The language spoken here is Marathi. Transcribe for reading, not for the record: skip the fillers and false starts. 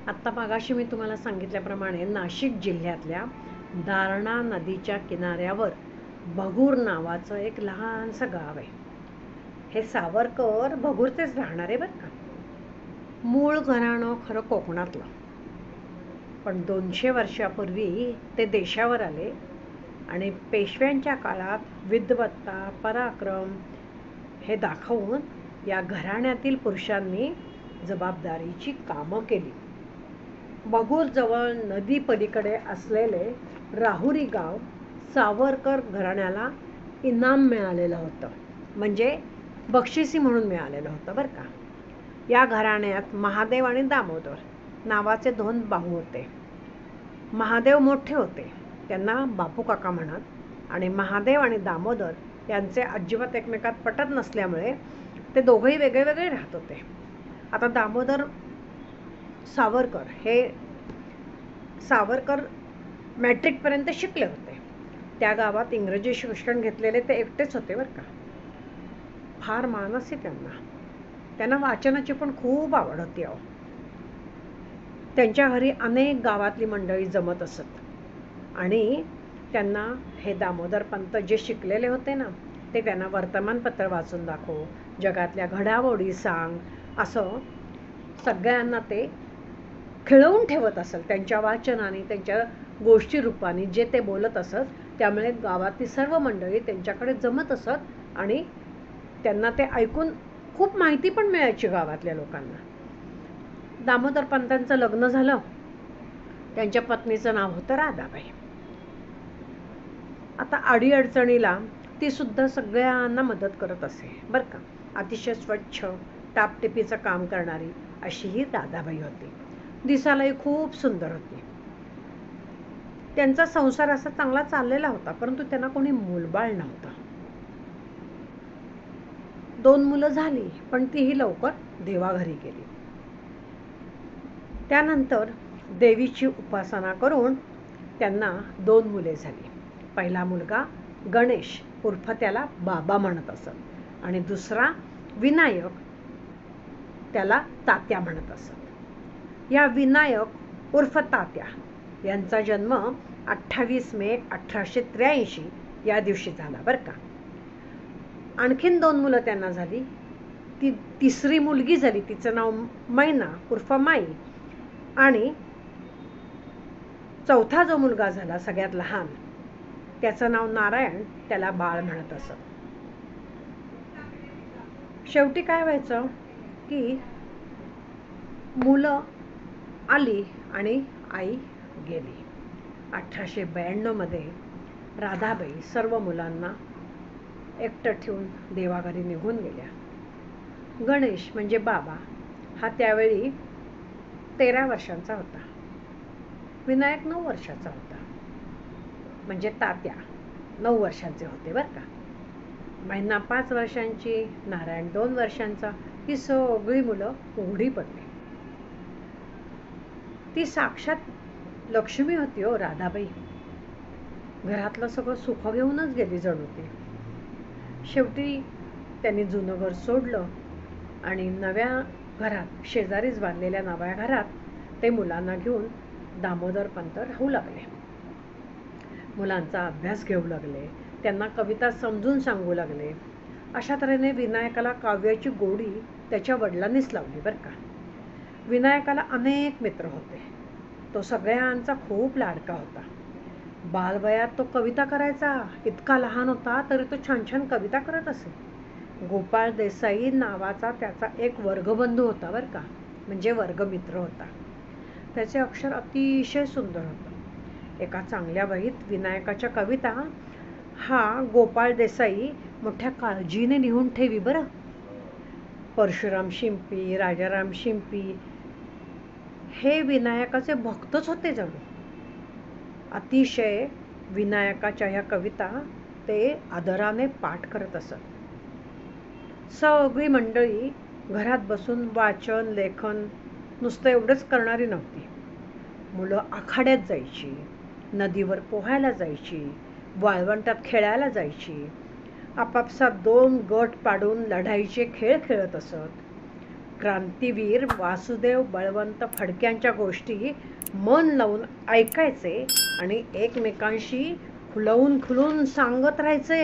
आत्ता मागाशी मी तुम्हाला सांगितल्याप्रमाणे नाशिक जिल्ह्यातल्या दारणा नदीच्या किनाऱ्यावर भगूर नावाचं एक लहानसं गाव आहे. हे सावरकर भगूरचेच राहणारे बरं का. मूळ घराणं खरं कोकणातलं, पण 200 वर्षापूर्वी ते देशावर आले आणि पेशव्यांच्या काळात विद्वत्ता पराक्रम हे दाखवून या घराण्यातील पुरुषांनी जबाबदारीची कामं केली. भगूरजवळ नदी पलीकडे असलेले राहुरी गाव सावरकर घराण्याला इनाम मिळालेलं होतं, म्हणजे बक्षिसी म्हणून मिळालेलं होतं बरं का. या घराण्यात महादेव आणि दामोदर नावाचे 2 भाऊ होते. महादेव मोठे होते, त्यांना बापू काका म्हणत, आणि महादेव आणि दामोदर यांचे अजिबात एकमेकात पटत नसल्यामुळे ते दोघंही वेगळे वेगळे राहत होते. आता दामोदर सावरकर मॅट्रिकपर्यंत शिकले होते. त्या गावात इंग्रजी शिक्षण घेतलेले ते एकटेच होते बरं का. फार मानस आहे त्यांना वाचनाची पण खूप आवड होती. त्यांच्या घरी अनेक गावातली मंडळी जमत असत आणि त्यांना हे दामोदर पंत जे शिकलेले होते ना, ते त्यांना वर्तमानपत्र वाचून दाखव, जगातल्या घडामोडी सांग, असं सगळ्यांना ते खिळवून ठेवत असेल त्यांच्या वाचनाने, त्यांच्या गोष्टी रूपाने जे ते बोलत असत. त्यामुळे गावातली सर्व मंडळी त्यांच्याकडे जमत असत आणि त्यांना ते ऐकून खूप माहिती पण मिळायची गावातल्या लोकांना. दामोदर पंतांचं लग्न झालं. त्यांच्या पत्नीचं नाव होतं राधाबाई. आता अडीअडचणीला ती सुद्धा सगळ्यांना मदत करत असे बरं का. अतिशय स्वच्छ टापटिपीचं काम करणारी अशी ही राधाबाई होती. दिसायलाही खूप सुंदर होती. त्यांचा संसार असा चांगला चाललेला होता, परंतु त्यांना कोणी मूलबाळ नव्हतं. 2 मुलं झाली, पण तीही लवकर देवाघरी गेली. त्यानंतर देवीची उपासना करून त्यांना 2 मुले झाली. पहिला मुलगा गणेश, उर्फ त्याला बाबा म्हणत असत, आणि दुसरा विनायक, त्याला तात्या म्हणत असत. या विनायक उर्फ तात्या यांचा जन्म 28 मे 1883 या दिवशी झाला बरं का. आणखीन 2 मुलं त्यांना झाली. ती तिसरी मुलगी झाली, तिचं नाव मैना उर्फ माई, आणि चौथा जो मुलगा झाला सगळ्यात लहान, त्याचं नाव नारायण, त्याला बाळ म्हणत असत. शेवटी काय व्हायचं की मुलं आली आणि आई गेली. 1892 मध्ये राधाबाई सर्व मुलांना एकटं ठेवून देवाघरी निघून गेल्या. गणेश म्हणजे बाबा हा त्यावेळी 13 वर्षांचा होता. विनायक 9 वर्षाचा होता, म्हणजे तात्या 9 वर्षांचे होते बरं का. मैना 5 वर्षांची, नारायण 2 वर्षांचा. ही सगळी मुलं उघडी पडली. ती साक्षात लक्ष्मी होती हो राधाबाई. घरातलं सगळं सुख घेऊनच गेली जणू ती. शेवटी त्यांनी जुनं घर सोडलं आणि नव्या घरात, शेजारीच बांधलेल्या नव्या घरात ते मुलांना घेऊन दामोदर पंत राहू लागले. मुलांचा अभ्यास घेऊ लागले, त्यांना कविता समजून सांगू लागले. अशा तऱ्हेने विनायकाला काव्याची गोडी त्याच्या वडिलांनीच लावली बरं का. विनायकाला अनेक मित्र होते. तो सगळ्यांचा खूप लाडका होता. बालवयात तो कविता करायचा. इतका लहान होता तरी तो छान छान कविता करत असे. गोपाळ देसाई नावाचा त्याचा एक वर्गबंधू होता बरं का, म्हणजे वर्गमित्र होता. त्याचे अक्षर अतिशय सुंदर होतं. एका चांगल्या वहीत विनायकाच्या कविता हा गोपाळ देसाई मोठ्या काळजीने लिहून ठेवी बरं. परशुराम शिंपी, राजाराम शिंपी हे विनायकाचे भक्तच होते जणू. अतिशय विनायकाच्या ह्या कविता ते आदराने पाठ करत असत. सगळी मंडळी घरात बसून वाचन लेखन नुसतं एवढंच करणारी नव्हती. मुलं आखाड्यात जायची, नदीवर पोहायला जायची, वाळवंटात खेळायला जायची. आपापसात 2 गट पाडून लढाईचे खेळ खेळत असत. क्रांतीवीर वासुदेव बळवंत फडक्यांच्या गोष्टी मन लावून ऐकायचे आणि एकमेकांशी खुलवून खुलून सांगत राहायचे.